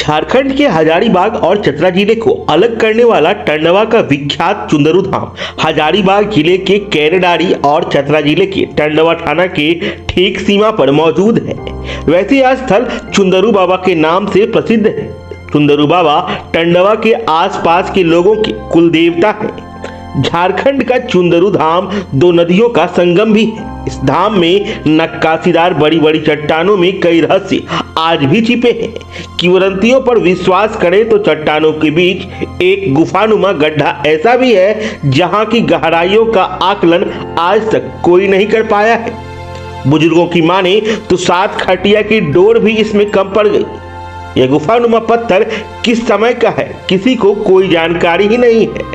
झारखंड के हजारीबाग और चतरा जिले को अलग करने वाला टंडवा का विख्यात चुंदरू धाम हजारीबाग जिले के केरेडारी और चतरा जिले के टंडवा थाना के ठीक सीमा पर मौजूद है। वैसे यह स्थल चुंदरू बाबा के नाम से प्रसिद्ध है। चुंदरू बाबा टंडवा के आसपास के लोगों के कुल देवता है। झारखंड का चुंदरू धाम दो नदियों का संगम भी है। इस धाम में नक्काशीदार बड़ी बड़ी चट्टानों में कई रहस्य आज भी छिपे हैं। किंवदंतियों पर विश्वास करें तो चट्टानों के बीच एक गुफानुमा गड्ढा ऐसा भी है जहां की गहराइयों का आकलन आज तक कोई नहीं कर पाया है। बुजुर्गों की माने तो 7 खटिया की डोर भी इसमें कम पड़ गई। यह गुफानुमा पत्थर किस समय का है किसी को कोई जानकारी ही नहीं है।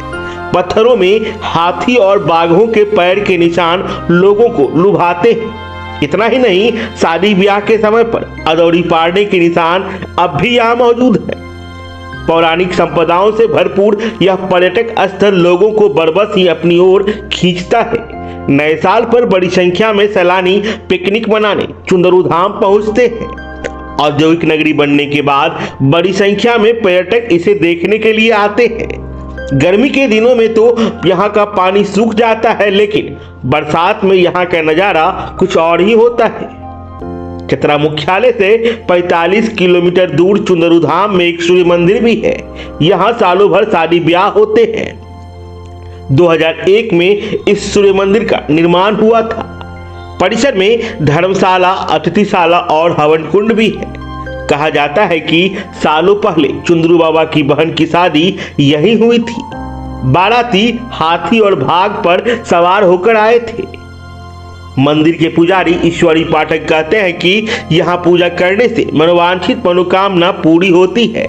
पत्थरों में हाथी और बाघों के पैर के निशान लोगों को लुभाते हैं। इतना ही नहीं, शादी ब्याह के समय पर अदौड़ी पाड़ने के निशान अब भी यहाँ मौजूद है। पौराणिक संपदाओं से भरपूर यह पर्यटक स्थल लोगों को बरबस ही अपनी ओर खींचता है। नए साल पर बड़ी संख्या में सैलानी पिकनिक मनाने चुंदरू धाम पहुंचते हैं। औद्योगिक नगरी बनने के बाद बड़ी संख्या में पर्यटक इसे देखने के लिए आते हैं। गर्मी के दिनों में तो यहाँ का पानी सूख जाता है, लेकिन बरसात में यहाँ का नजारा कुछ और ही होता है। चतरा मुख्यालय से 45 किलोमीटर दूर चुंदरू धाम में एक सूर्य मंदिर भी है। यहाँ सालों भर शादी ब्याह होते हैं। 2001 में इस सूर्य मंदिर का निर्माण हुआ था। परिसर में धर्मशाला, अतिथिशाला और हवन कुंड भी है। कहा जाता है कि सालों पहले चुंदरू बाबा की बहन की शादी यहीं हुई थी। बाराती हाथी और भाग पर सवार होकर आए थे। मंदिर के पुजारी ईश्वरी पाठक कहते हैं कि यहाँ पूजा करने से मनोवांछित मनोकामना पूरी होती है।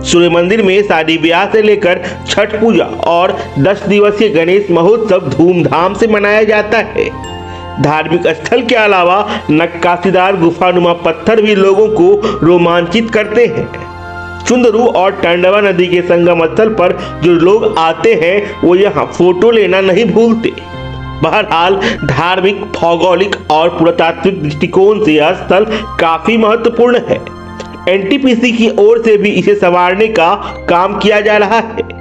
सूर्य मंदिर में शादी ब्याह से लेकर छठ पूजा और 10 दिवसीय गणेश महोत्सव धूमधाम से मनाया जाता है। धार्मिक स्थल के अलावा नक्काशीदार गुफानुमा पत्थर भी लोगों को रोमांचित करते हैं। चुंदरू और टंडवा नदी के संगम स्थल पर जो लोग आते हैं वो यहाँ फोटो लेना नहीं भूलते। बहरहाल धार्मिक, भौगोलिक और पुरातात्विक दृष्टिकोण से यह स्थल काफी महत्वपूर्ण है। एनटीपीसी की ओर से भी इसे संवारने का काम किया जा रहा है।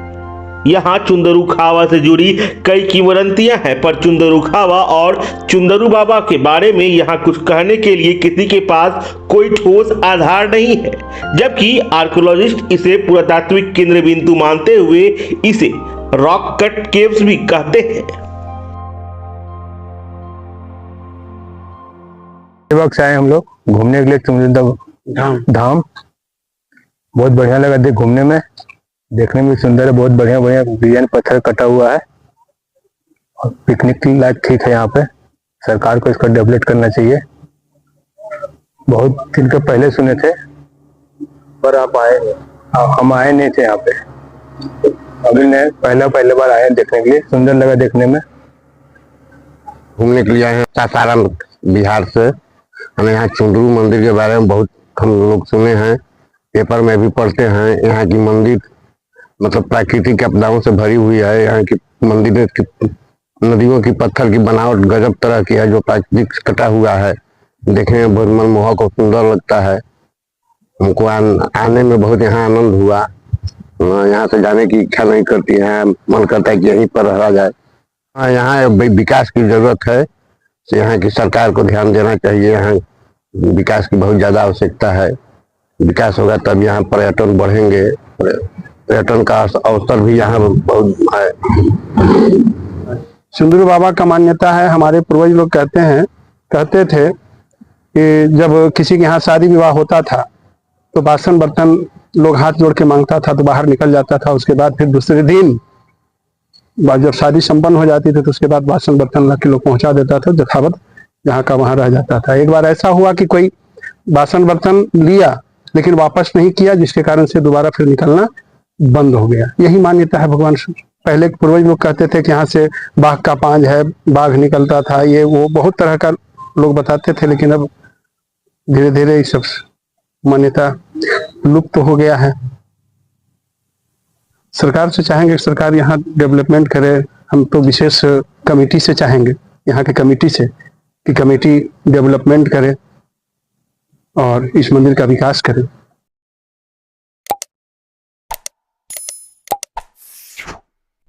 यहाँ चुंदरू खावा से जुड़ी कई किंवदंतियां हैं, पर चुंदरू खावा और चुंदरू बाबा के बारे में यहाँ कुछ कहने के लिए किसी के पास कोई ठोस आधार नहीं है। जबकि आर्कियोलॉजिस्ट इसे पुरातात्विक केंद्र बिंदु मानते हुए इसे रॉक कट केव्स भी कहते हैं। वक्त आए हम लोग घूमने के लिए चुंदरू धाम। बहुत बढ़िया लगा देख घूमने में, देखने में सुंदर है। बहुत बढ़िया बढ़िया डिजाइन पत्थर कटा हुआ है और पिकनिक के लायक ठीक है। यहाँ पे सरकार को इसका डेवलप करना चाहिए। बहुत दिन के पहले सुने थे पर आप आए नहीं। हम आए नहीं थे यहाँ पे, अभी ने पहले बार आए देखने के लिए। सुंदर लगा देखने में। घूमने के लिए आए हैं सासाराम बिहार से। हमें यहाँ चुंदरू मंदिर के बारे में बहुत हम लोग सुने हैं, पेपर में भी पढ़ते हैं। यहाँ की मंदिर मतलब प्राकृतिक आपदाओं से भरी हुई है। यहाँ की मंदिर नदियों की पत्थर की बनावट गजब तरह की है, जो प्राकृतिक कटा हुआ है। देखने में बहुत मनमोहक और सुंदर लगता है। हमको आने में बहुत यहाँ आनंद हुआ। यहाँ से जाने की इच्छा नहीं करती है, मन करता है कि यहीं पर रहा जाए। यहाँ विकास की जरूरत है, तो यहाँ की सरकार को ध्यान देना चाहिए। यहाँ विकास की बहुत ज्यादा आवश्यकता है। विकास होगा तब यहाँ पर्यटन बढ़ेंगे। पर्यटन का अवसर भी यहाँ बहुत है। चुंदरू बाबा का मान्यता है, हमारे पूर्वज लोग कहते थे कि जब किसी के यहाँ शादी विवाह होता था तो बासन बर्तन लोग हाथ जोड़ के मांगता था तो बाहर निकल जाता था। उसके बाद फिर दूसरे दिन जब शादी संपन्न हो जाती थी तो उसके बाद बासन बर्तन ला के लोग पहुंचा देता था। यथावत जहाँ का वहां रह जाता था। एक बार ऐसा हुआ कि कोई बासन बर्तन लिया लेकिन वापस नहीं किया, जिसके कारण से दोबारा फिर निकलना बंद हो गया। यही मान्यता है भगवान। पहले पूर्वज लोग कहते थे कि यहाँ से बाघ का पांज है, बाघ निकलता था, ये वो बहुत तरह का लोग बताते थे। लेकिन अब धीरे धीरे ये सब मान्यता लुप्त हो गया है। सरकार से चाहेंगे सरकार यहाँ डेवलपमेंट करे। हम तो विशेष कमेटी से चाहेंगे, यहाँ की कमेटी से, कि कमेटी डेवलपमेंट करे और इस मंदिर का विकास करे।